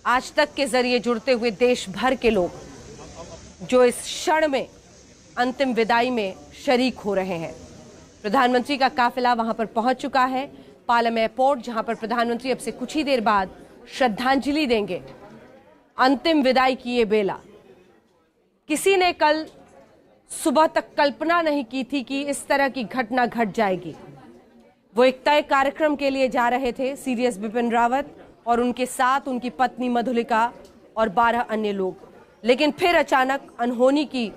आज तक के जरिए जुड़ते हुए देश भर के लोग जो इस क्षण में अंतिम विदाई में शरीक हो रहे हैं। प्रधानमंत्री का काफिला वहां पर पहुंच चुका है, पालम एयरपोर्ट, जहां पर प्रधानमंत्री अब से कुछ ही देर बाद श्रद्धांजलि देंगे। अंतिम विदाई की ये बेला किसी ने कल सुबह तक कल्पना नहीं की थी कि इस तरह की घटना घट जाएगी। वो एक तय कार्यक्रम के लिए जा रहे थे, सीडीएस बिपिन रावत और उनके साथ उनकी पत्नी मधुलिका और 12 अन्य लोग। लेकिन फिर अचानक अनहोनी की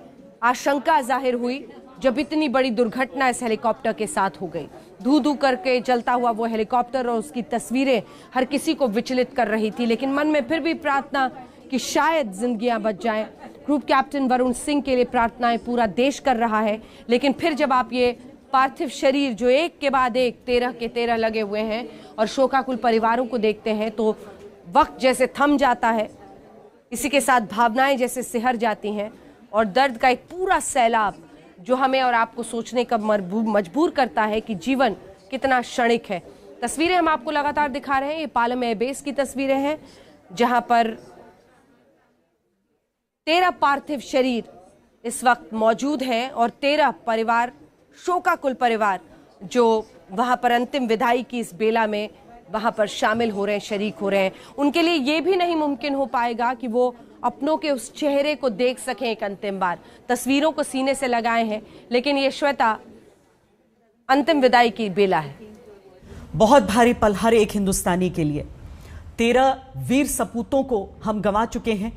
आशंका जाहिर हुई जब इतनी बड़ी दुर्घटना इस हेलीकॉप्टर के साथ हो गई। धू धू करके जलता हुआ वो हेलीकॉप्टर और उसकी तस्वीरें हर किसी को विचलित कर रही थी, लेकिन मन में फिर भी प्रार्थना कि शायद जिंदगियां बच जाएं। ग्रुप कैप्टन वरुण सिंह के लिए प्रार्थनाएं पूरा देश कर रहा है। लेकिन फिर जब आप ये पार्थिव शरीर जो एक के बाद एक 13 के 13 लगे हुए हैं और शोकाकुल परिवारों को देखते हैं तो वक्त जैसे थम जाता है, इसी के साथ भावनाएं जैसे सिहर जाती हैं और दर्द का एक पूरा सैलाब जो हमें और आपको सोचने का मजबूर करता है कि जीवन कितना क्षणिक है। तस्वीरें हम आपको लगातार दिखा रहे हैं, ये पालम एयरबेस की तस्वीरें हैं जहां पर 13 पार्थिव शरीर इस वक्त मौजूद हैं और 13 परिवार, शोकाकुल परिवार जो वहां पर अंतिम विदाई की इस बेला में वहां पर शामिल हो रहे हैं, शरीक हो रहे हैं। उनके लिए ये भी नहीं मुमकिन हो पाएगा कि वो अपनों के उस चेहरे को देख सकें एक अंतिम बार। तस्वीरों को सीने से लगाए हैं, लेकिन ये श्वेता अंतिम विदाई की बेला है। बहुत भारी पल हर एक हिंदुस्तानी के लिए। 13 वीर सपूतों को हम गंवा चुके हैं।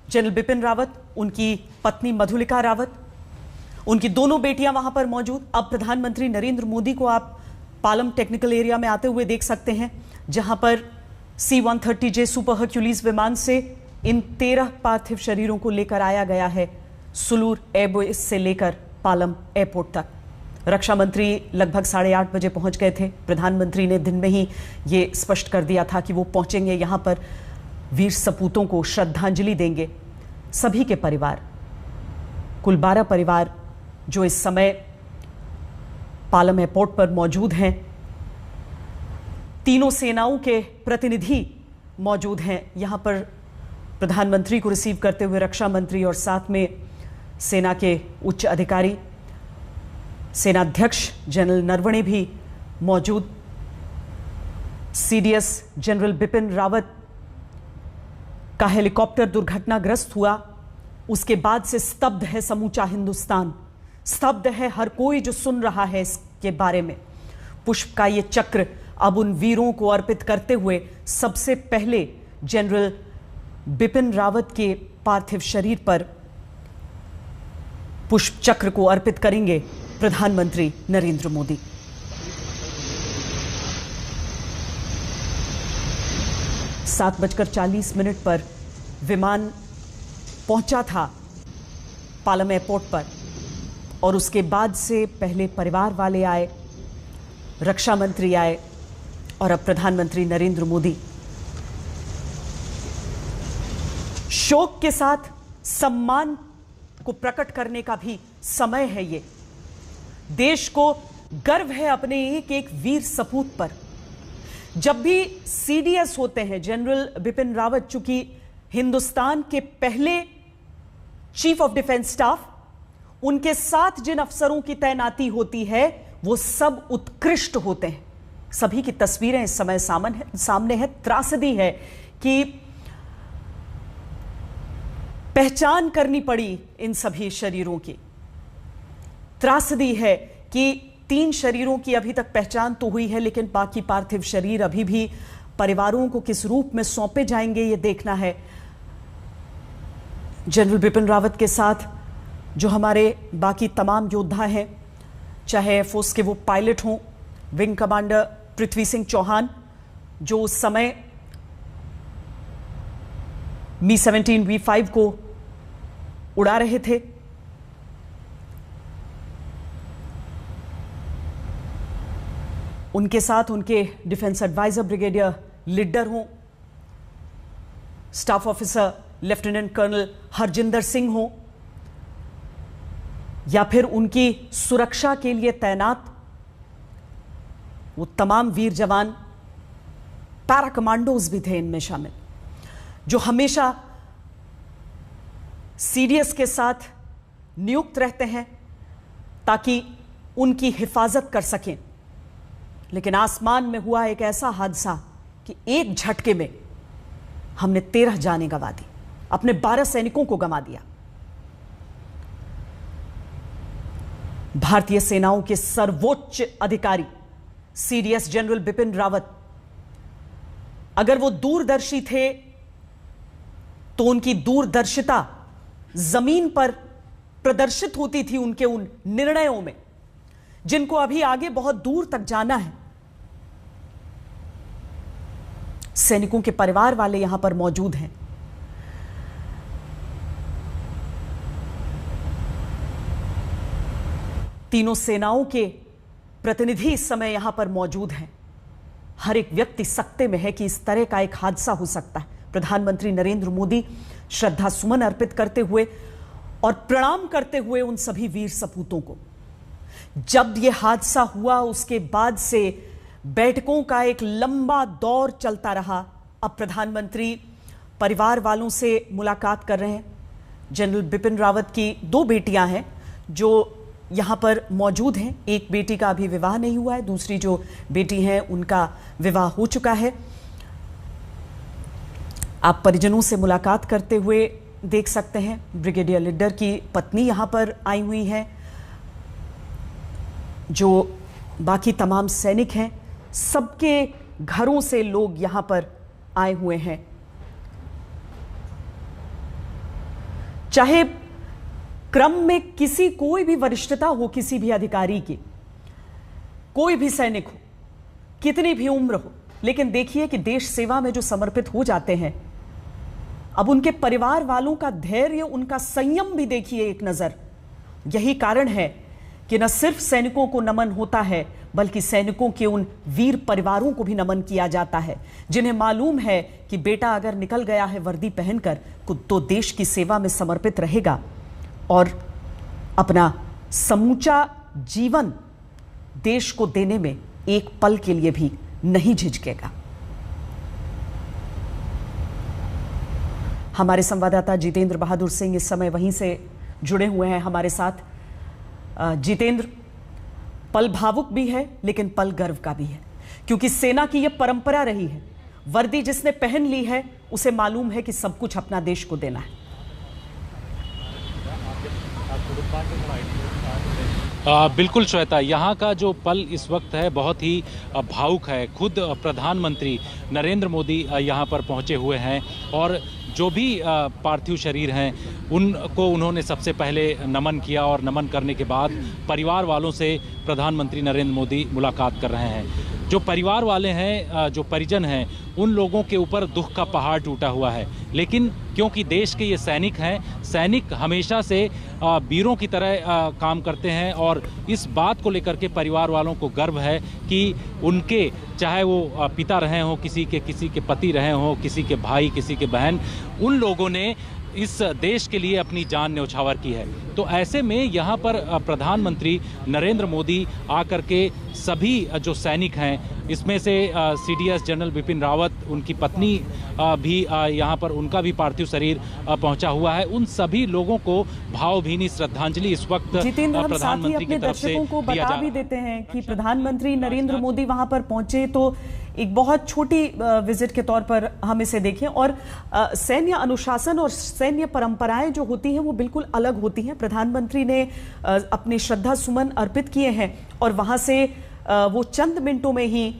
जनरल बिपिन रावत, उनकी पत्नी मधुलिका रावत, उनकी दोनों बेटियां वहां पर मौजूद। अब प्रधानमंत्री नरेंद्र मोदी को आप पालम टेक्निकल एरिया में आते हुए देख सकते हैं, जहां पर C-130J सुपर हर्क्यूलीज विमान से इन 13 पार्थिव शरीरों को लेकर आया गया है सुलूर एयरबेस से लेकर पालम एयरपोर्ट तक। रक्षा मंत्री लगभग 8:30 बजे पहुंच गए थे। प्रधानमंत्री ने दिन में ही ये स्पष्ट कर दिया था कि वो पहुंचेंगे, यहां पर वीर सपूतों को श्रद्धांजलि देंगे। सभी के परिवार, कुल 12 परिवार जो इस समय पालम एयरपोर्ट पर मौजूद हैं, तीनों सेनाओं के प्रतिनिधि मौजूद हैं यहां पर प्रधानमंत्री को रिसीव करते हुए। रक्षा मंत्री और साथ में सेना के उच्च अधिकारी, सेनाध्यक्ष जनरल नरवणे भी मौजूद। सीडीएस जनरल बिपिन रावत का हेलीकॉप्टर दुर्घटनाग्रस्त हुआ, उसके बाद से स्तब्ध है समूचा हिंदुस्तान, स्तब्ध है हर कोई जो सुन रहा है इसके बारे में। पुष्प का ये चक्र अब उन वीरों को अर्पित करते हुए सबसे पहले जनरल बिपिन रावत के पार्थिव शरीर पर पुष्प चक्र को अर्पित करेंगे प्रधानमंत्री नरेंद्र मोदी। सात 7:40 पर विमान पहुंचा था पालम एयरपोर्ट पर और उसके बाद से पहले परिवार वाले आए, रक्षा मंत्री आए और अब प्रधानमंत्री नरेंद्र मोदी। शोक के साथ सम्मान को प्रकट करने का भी समय है ये। देश को गर्व है अपने एक एक वीर सपूत पर। जब भी सीडीएस होते हैं, जनरल बिपिन रावत चूंकि हिंदुस्तान के पहले चीफ ऑफ डिफेंस स्टाफ, उनके साथ जिन अफसरों की तैनाती होती है वो सब उत्कृष्ट होते हैं। सभी की तस्वीरें इस समय सामने है। त्रासदी है कि पहचान करनी पड़ी इन सभी शरीरों की। त्रासदी है कि 3 शरीरों की अभी तक पहचान तो हुई है, लेकिन बाकी पार्थिव शरीर अभी भी परिवारों को किस रूप में सौंपे जाएंगे ये देखना है। जनरल बिपिन रावत के साथ जो हमारे बाकी तमाम योद्धा हैं, चाहे एयरफोर्स के वो पायलट हों, विंग कमांडर पृथ्वी सिंह चौहान जो उस समय Mi-17 V5 को उड़ा रहे थे, उनके साथ उनके डिफेंस एडवाइजर ब्रिगेडियर लिड्डर हों, staff officer lieutenant colonel Harjinder Singh हों, या फिर उनकी सुरक्षा के लिए तैनात वो तमाम वीर जवान, पैरा कमांडोज भी थे इनमें शामिल। जो हमेशा सीडीएस के साथ नियुक्त रहते हैं ताकि उनकी हिफाजत कर सकें। लेकिन आसमान में हुआ एक ऐसा हादसा कि एक झटके में हमने 13 जानें गंवा दी, अपने 12 सैनिकों को गंवा दिया। भारतीय सेनाओं के सर्वोच्च अधिकारी सीडीएस जनरल बिपिन रावत, अगर वो दूरदर्शी थे तो उनकी दूरदर्शिता जमीन पर प्रदर्शित होती थी उनके उन निर्णयों में, जिनको अभी आगे बहुत दूर तक जाना है। सैनिकों के परिवार वाले यहां पर मौजूद हैं। तीनों सेनाओं के प्रतिनिधि इस समय यहां पर मौजूद हैं। हर एक व्यक्ति सकते में है कि इस तरह का एक हादसा हो सकता है। प्रधानमंत्री नरेंद्र मोदी श्रद्धा सुमन अर्पित करते हुए और प्रणाम करते हुए उन सभी वीर सपूतों को। जब यह हादसा हुआ उसके बाद से बैठकों का एक लंबा दौर चलता रहा। अब प्रधानमंत्री परिवार वालों से मुलाकात कर रहे हैं। जनरल बिपिन रावत की 2 बेटियां हैं जो यहां पर मौजूद हैं। एक बेटी का अभी विवाह नहीं हुआ है, दूसरी जो बेटी है उनका विवाह हो चुका है। आप परिजनों से मुलाकात करते हुए देख सकते हैं। ब्रिगेडियर लीडर की पत्नी यहां पर आई हुई है। जो बाकी तमाम सैनिक हैं, सबके घरों से लोग यहां पर आए हुए हैं। चाहे क्रम में कोई भी वरिष्ठता हो, किसी भी अधिकारी की, कोई भी सैनिक हो, कितनी भी उम्र हो, लेकिन देखिए कि देश सेवा में जो समर्पित हो जाते हैं, अब उनके परिवार वालों का धैर्य, उनका संयम भी देखिए एक नजर। यही कारण है कि न सिर्फ सैनिकों को नमन होता है, बल्कि सैनिकों के उन वीर परिवारों को भी नमन किया जाता है, जिन्हें मालूम है कि बेटा अगर निकल गया है वर्दी पहनकर तो देश की सेवा में समर्पित रहेगा और अपना समूचा जीवन देश को देने में एक पल के लिए भी नहीं झिझकेगा। हमारे संवाददाता जितेंद्र बहादुर सिंह इस समय वहीं से जुड़े हुए हैं हमारे साथ। जितेंद्र, पल भावुक भी है लेकिन पल गर्व का भी है, क्योंकि सेना की यह परंपरा रही है, वर्दी जिसने पहन ली है उसे मालूम है कि सब कुछ अपना देश को देना है। बिल्कुल श्वेता, यहाँ का जो पल इस वक्त है बहुत ही भावुक है। खुद प्रधानमंत्री नरेंद्र मोदी यहाँ पर पहुँचे हुए हैं और जो भी पार्थिव शरीर हैं उनको उन्होंने सबसे पहले नमन किया और नमन करने के बाद परिवार वालों से प्रधानमंत्री नरेंद्र मोदी मुलाकात कर रहे हैं। जो परिवार वाले हैं, जो परिजन हैं, उन लोगों के ऊपर दुख का पहाड़ टूटा हुआ है, लेकिन क्योंकि देश के ये सैनिक हैं, सैनिक हमेशा से वीरों की तरह काम करते हैं और इस बात को लेकर के परिवार वालों को गर्व है कि उनके, चाहे वो पिता रहे हों, किसी के पति रहे हों, किसी के भाई, किसी के बहन, उन लोगों ने इस देश के लिए अपनी जान न्यौछावर की है। तो ऐसे में यहाँ पर प्रधानमंत्री नरेंद्र मोदी आकर के सभी जो सैनिक हैं, इसमें से सीडीएस जनरल बिपिन रावत, उनकी पत्नी भी यहाँ पर, उनका भी पार्थिव शरीर पहुँचा हुआ है। उन सभी लोगों को भावभीनी श्रद्धांजलि इस वक्त प्रधानमंत्री की तरफ से को बता भी देते हैं कि प्रधानमंत्री नरेंद्र मोदी वहां पर पहुंचे तो एक बहुत छोटी विजिट के तौर पर हम इसे देखें, और सैन्य अनुशासन और सैन्य परंपराएं जो होती हैं वो बिल्कुल अलग होती हैं। प्रधानमंत्री ने अपने श्रद्धा सुमन अर्पित किए हैं और वहां से वो चंद मिनटों में ही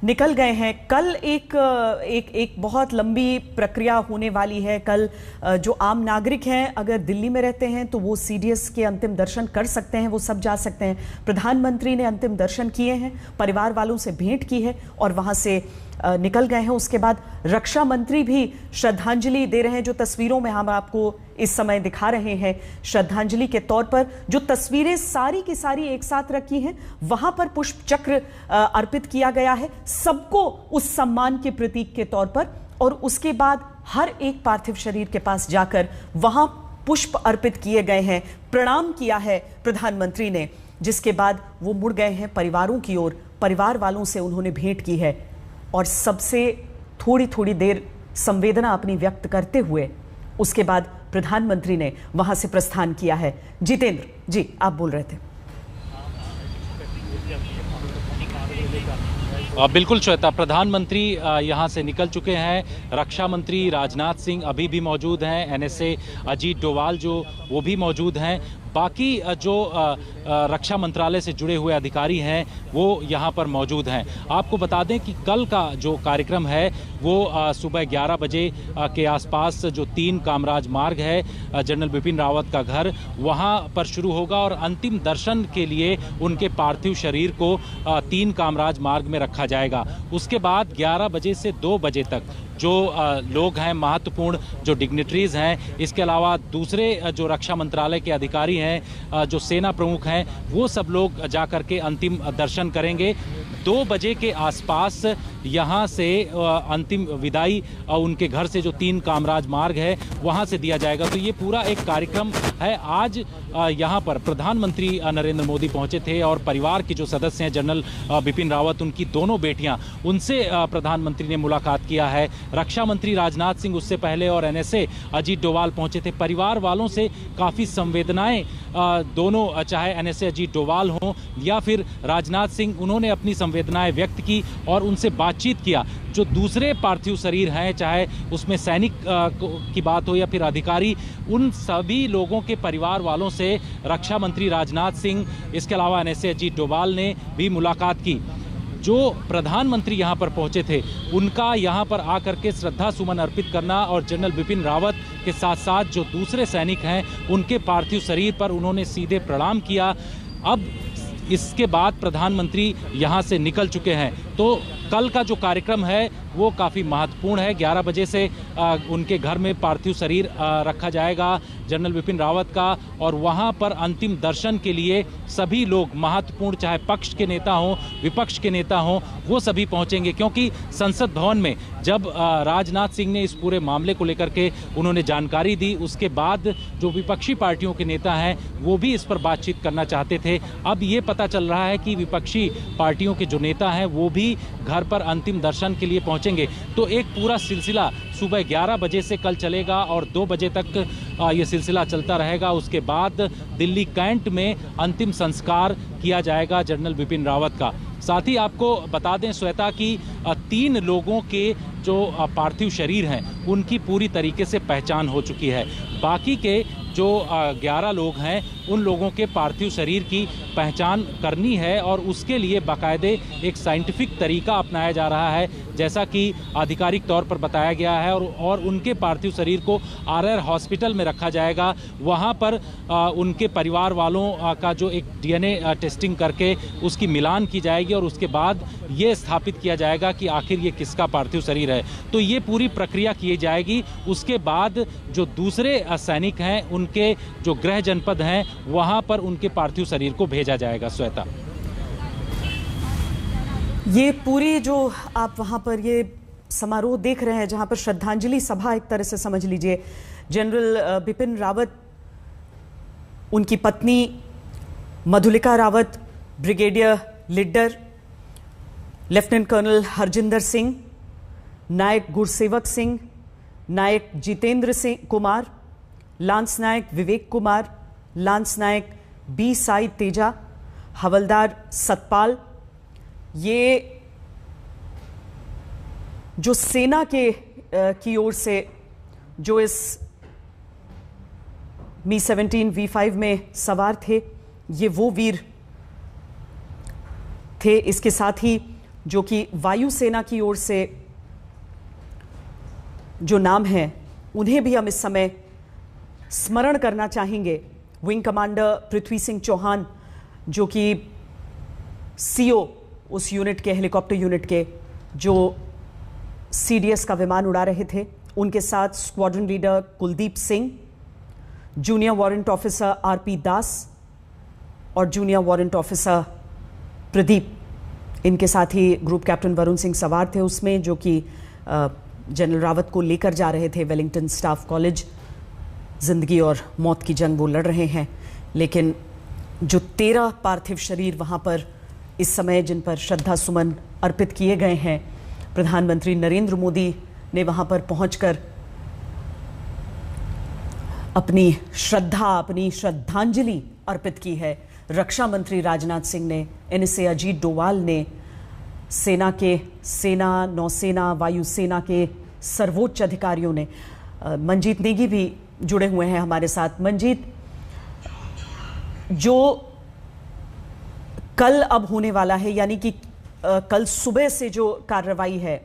निकल गए हैं। कल एक बहुत लंबी प्रक्रिया होने वाली है। कल जो आम नागरिक हैं, अगर दिल्ली में रहते हैं तो वो सीडीएस के अंतिम दर्शन कर सकते हैं, वो सब जा सकते हैं। प्रधानमंत्री ने अंतिम दर्शन किए हैं, परिवार वालों से भेंट की है और वहां से निकल गए हैं। उसके बाद रक्षा मंत्री भी श्रद्धांजलि दे रहे हैं। जो तस्वीरों में हम आपको इस समय दिखा रहे हैं, श्रद्धांजलि के तौर पर जो तस्वीरें सारी की सारी एक साथ रखी हैं, वहां पर पुष्प चक्र अर्पित किया गया है सबको उस सम्मान के प्रतीक के तौर पर। और उसके बाद हर एक पार्थिव शरीर के पास जाकर वहां पुष्प अर्पित किए गए हैं, प्रणाम किया है प्रधानमंत्री ने, जिसके बाद वो मुड़ गए हैं परिवारों की ओर। परिवार वालों से उन्होंने भेंट की है और सबसे थोड़ी थोड़ी देर संवेदना अपनी व्यक्त करते हुए उसके बाद प्रधानमंत्री ने वहां से प्रस्थान किया है। जितेंद्र जी, आप बोल रहे थे। बिल्कुल श्वेता, प्रधानमंत्री यहां से निकल चुके हैं। रक्षा मंत्री राजनाथ सिंह अभी भी मौजूद हैं, एनएसए अजीत डोवाल जो वो भी मौजूद हैं। बाकी जो रक्षा मंत्रालय से जुड़े हुए अधिकारी हैं वो यहाँ पर मौजूद हैं। आपको बता दें कि कल का जो कार्यक्रम है वो सुबह 11 बजे के आसपास जो 3 कामराज मार्ग है जनरल बिपिन रावत का घर, वहाँ पर शुरू होगा और अंतिम दर्शन के लिए उनके पार्थिव शरीर को 3 कामराज मार्ग में रखा जाएगा। उसके बाद 11 बजे से 2 बजे तक जो लोग हैं, महत्वपूर्ण जो डिग्निटरीज हैं, इसके अलावा दूसरे जो रक्षा मंत्रालय के अधिकारी हैं, जो सेना प्रमुख हैं, वो सब लोग जाकर के अंतिम दर्शन करेंगे। 2 बजे के आसपास यहाँ से अंतिम विदाई उनके घर से जो 3 कामराज मार्ग है वहाँ से दिया जाएगा। तो ये पूरा एक कार्यक्रम है। आज यहाँ पर प्रधानमंत्री नरेंद्र मोदी पहुँचे थे और परिवार के जो सदस्य हैं जनरल बिपिन रावत, उनकी दोनों बेटियाँ, उनसे प्रधानमंत्री ने मुलाकात किया है। रक्षा मंत्री राजनाथ सिंह उससे पहले और एनएसए अजीत डोवाल पहुँचे थे। परिवार वालों से काफ़ी संवेदनाएं दोनों, चाहे एनएसए अजीत डोवाल हों या फिर राजनाथ सिंह, उन्होंने अपनी संवेदनाएं व्यक्त की और उनसे बातचीत किया। जो दूसरे पार्थिव शरीर हैं, चाहे उसमें सैनिक की बात हो या फिर अधिकारी, उन सभी लोगों के परिवार वालों से रक्षा मंत्री राजनाथ सिंह, इसके अलावा एनएसए अजीत डोवाल ने भी मुलाकात की। जो प्रधानमंत्री यहाँ पर पहुँचे थे उनका यहाँ पर आकर के श्रद्धा सुमन अर्पित करना और जनरल बिपिन रावत के साथ साथ जो दूसरे सैनिक हैं उनके पार्थिव शरीर पर उन्होंने सीधे प्रणाम किया। अब इसके बाद प्रधानमंत्री यहाँ से निकल चुके हैं। तो कल का जो कार्यक्रम है वो काफ़ी महत्वपूर्ण है। 11 बजे से उनके घर में पार्थिव शरीर रखा जाएगा जनरल बिपिन रावत का, और वहाँ पर अंतिम दर्शन के लिए सभी लोग महत्वपूर्ण, चाहे पक्ष के नेता हों, विपक्ष के नेता हों, वो सभी पहुँचेंगे। क्योंकि संसद भवन में जब राजनाथ सिंह ने इस पूरे मामले को लेकर के उन्होंने जानकारी दी, उसके बाद जो विपक्षी पार्टियों के नेता हैं वो भी इस पर बातचीत करना चाहते थे। अब ये पता चल रहा है कि विपक्षी पार्टियों के जो नेता हैं वो भी घर पर अंतिम दर्शन के लिए पहुंचेंगे। तो एक पूरा सिलसिला सुबह 11 बजे से कल चलेगा और 2 बजे तक ये सिलसिला चलता रहेगा। उसके बाद दिल्ली कैंट में अंतिम संस्कार किया जाएगा जनरल बिपिन रावत का। साथ ही आपको बता दें श्वेता कि 3 लोगों के जो पार्थिव शरीर हैं उनकी पूरी तरीके से पहचान हो चुकी है। बाकी के जो 11 लोग हैं उन लोगों के पार्थिव शरीर की पहचान करनी है और उसके लिए बाकायदे एक साइंटिफिक तरीका अपनाया जा रहा है, जैसा कि आधिकारिक तौर पर बताया गया है। और उनके पार्थिव शरीर को आरआर हॉस्पिटल में रखा जाएगा। वहां पर उनके परिवार वालों का जो एक डीएनए टेस्टिंग करके उसकी मिलान की जाएगी और उसके बाद ये स्थापित किया जाएगा कि आखिर ये किसका पार्थिव शरीर है। तो ये पूरी प्रक्रिया की जाएगी। उसके बाद जो दूसरे सैनिक हैं उनके जो गृह जनपद हैं वहां पर उनके पार्थिव शरीर को भेजा जाएगा। श्वेता, ये पूरी जो आप वहां पर ये समारोह देख रहे हैं, जहां पर श्रद्धांजलि सभा एक तरह से समझ लीजिए, जनरल बिपिन रावत, उनकी पत्नी Madhulika Rawat, brigadier Lidder, lieutenant colonel Harjinder Singh, Naik Gursewak Singh, Naik Jitendra Singh Kumar, lance Naik Vivek Kumar, lance Naik B Sai Teja, Havildar Satpal, ये जो सेना के की ओर से जो इस Mi-17 V5 में सवार थे, ये वो वीर थे। इसके साथ ही जो कि वायुसेना की ओर से जो नाम है उन्हें भी हम इस समय स्मरण करना चाहेंगे। विंग कमांडर पृथ्वी सिंह चौहान, जो कि सीओ उस यूनिट के, हेलीकॉप्टर यूनिट के, जो CDS का विमान उड़ा रहे थे, उनके साथ squadron leader Kuldeep Singh, junior warrant officer RP दास और जूनियर वारंट ऑफिसर प्रदीप। इनके साथ ही ग्रुप कैप्टन वरुण सिंह सवार थे उसमें, जो कि जनरल रावत को लेकर जा रहे थे वेलिंगटन स्टाफ कॉलेज। जिंदगी और मौत की जंग वो लड़ रहे हैं, लेकिन जो 13 पार्थिव शरीर वहां पर इस समय जिन पर श्रद्धा सुमन अर्पित किए गए हैं, प्रधानमंत्री नरेंद्र मोदी ने वहां पर पहुंचकर अपनी श्रद्धांजलि अर्पित की है। रक्षा मंत्री राजनाथ सिंह ने, एनएसए अजीत डोवाल ने, सेना, नौसेना, वायुसेना के सर्वोच्च अधिकारियों ने, मंजीत नेगी भी जुड़े हुए हैं हमारे साथ। मंजीत, जो कल अब होने वाला है, यानी कि कल सुबह से जो कार्रवाई है,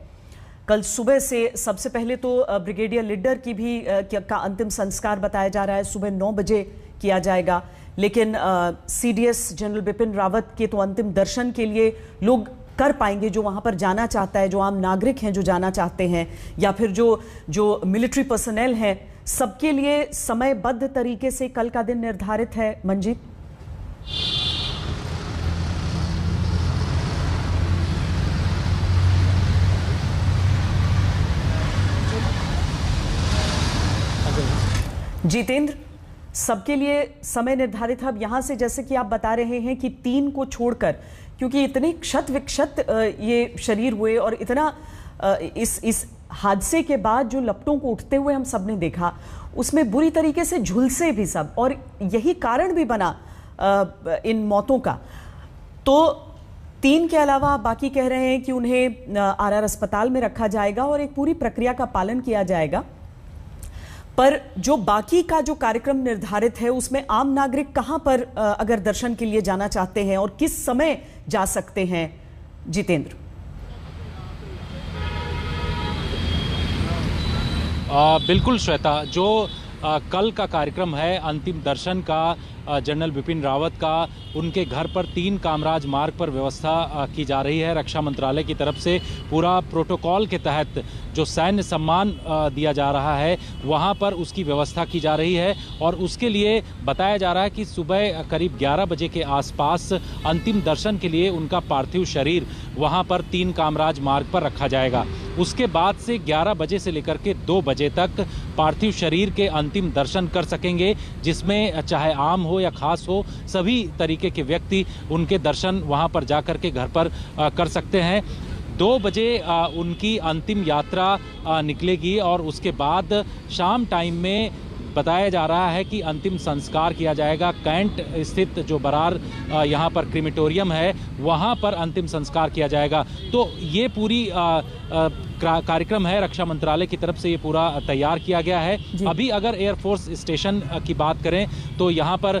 कल सुबह से सबसे पहले तो ब्रिगेडियर लीडर की भी का अंतिम संस्कार बताया जा रहा है, सुबह 9 बजे किया जाएगा। लेकिन सीडीएस जनरल बिपिन रावत के तो अंतिम दर्शन के लिए लोग कर पाएंगे, जो वहां पर जाना चाहता है, जो आम नागरिक हैं जो जाना चाहते हैं, या फिर जो मिलिट्री पर्सनल हैं, सबके लिए समयबद्ध तरीके से कल का दिन निर्धारित है। मंजीत, जितेंद्र, सबके लिए समय निर्धारित है। अब यहां से जैसे कि आप बता रहे हैं कि 3 को छोड़कर, क्योंकि इतने क्षत विक्षत ये शरीर हुए और इतना इस हादसे के बाद जो लपटों को उठते हुए हम सब ने देखा, उसमें बुरी तरीके से झुलसे भी सब, और यही कारण भी बना इन मौतों का। तो 3 के अलावा बाकी कह रहे हैं कि उन्हें आरआर अस्पताल में रखा जाएगा और एक पूरी प्रक्रिया का पालन किया जाएगा। पर जो बाकी का जो कार्यक्रम निर्धारित है, उसमें आम नागरिक कहां पर अगर दर्शन के लिए जाना चाहते हैं और किस समय जा सकते हैं? जितेंद्र, बिल्कुल श्वेता, जो कल का कार्यक्रम है अंतिम दर्शन का जनरल बिपिन रावत का, उनके घर पर 3 कामराज मार्ग पर व्यवस्था की जा रही है। रक्षा मंत्रालय की तरफ से पूरा प्रोटोकॉल के तहत जो सैन्य सम्मान दिया जा रहा है, वहां पर उसकी व्यवस्था की जा रही है। और उसके लिए बताया जा रहा है कि सुबह करीब 11 बजे के आसपास अंतिम दर्शन के लिए उनका पार्थिव शरीर वहां पर 3 कामराज मार्ग पर रखा जाएगा। उसके बाद से 11 बजे से लेकर के 2 बजे तक पार्थिव शरीर के अंतिम दर्शन कर सकेंगे, जिसमें चाहे आम हो या खास हो, सभी तरीके के व्यक्ति उनके दर्शन वहां पर जाकर के घर पर कर सकते हैं। 2 बजे उनकी अंतिम यात्रा निकलेगी और उसके बाद शाम टाइम में बताया जा रहा है कि अंतिम संस्कार किया जाएगा। कैंट स्थित जो बरार यहाँ पर क्रिमेटोरियम है, वहाँ पर अंतिम संस्कार किया जाएगा। तो ये पूरी कार्यक्रम है, रक्षा मंत्रालय की तरफ से ये पूरा तैयार किया गया है। अभी अगर एयरफोर्स स्टेशन की बात करें तो यहाँ पर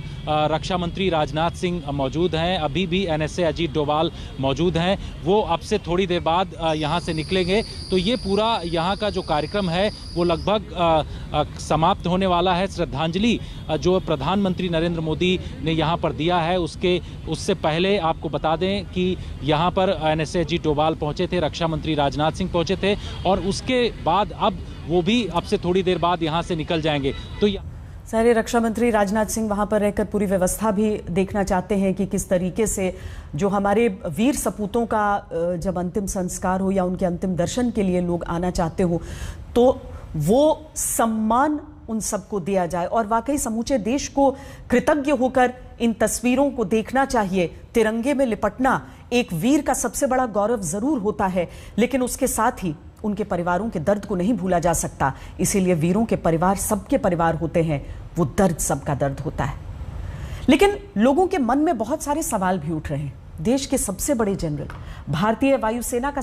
रक्षा मंत्री राजनाथ सिंह मौजूद हैं, अभी भी एनएसए अजीत डोवाल मौजूद हैं। वो अब से थोड़ी देर बाद यहाँ से निकलेंगे। तो ये पूरा यहाँ का जो कार्यक्रम है वो लगभग समाप्त होने वाला है। श्रद्धांजलि जो प्रधानमंत्री नरेंद्र मोदी ने यहाँ पर दिया है, उससे पहले आपको बता दें कि यहाँ पर एनएसए अजीत डोवाल पहुँचे थे, रक्षा मंत्री राजनाथ सिंह पहुँचे थे, और उसके बाद अब वो भी अब से थोड़ी देर बाद यहाँ से निकल जाएंगे। तो सारे रक्षा मंत्री राजनाथ सिंह वहां पर रहकर पूरी व्यवस्था भी देखना चाहते हैं कि किस तरीके से जो हमारे वीर सपूतों का जब अंतिम संस्कार हो या उनके अंतिम दर्शन के लिए लोग आना चाहते हो, तो वो सम्मान उन सबको दिया जाए। और वाकई समूचे देश को कृतज्ञ होकर इन तस्वीरों को देखना चाहिए। तिरंगे में लिपटना एक वीर का सबसे बड़ा गौरव जरूर होता है, लेकिन उसके साथ ही उनके परिवारों के दर्द को नहीं भूला जा सकता। इसीलिए वीरों के परिवार सबके परिवार होते हैं, वो दर्द सबका दर्द होता है। लेकिन लोगों के मन में बहुत सारे सवाल भी उठ रहे हैं। देश के सबसे बड़े जनरल, भारतीय वायुसेना का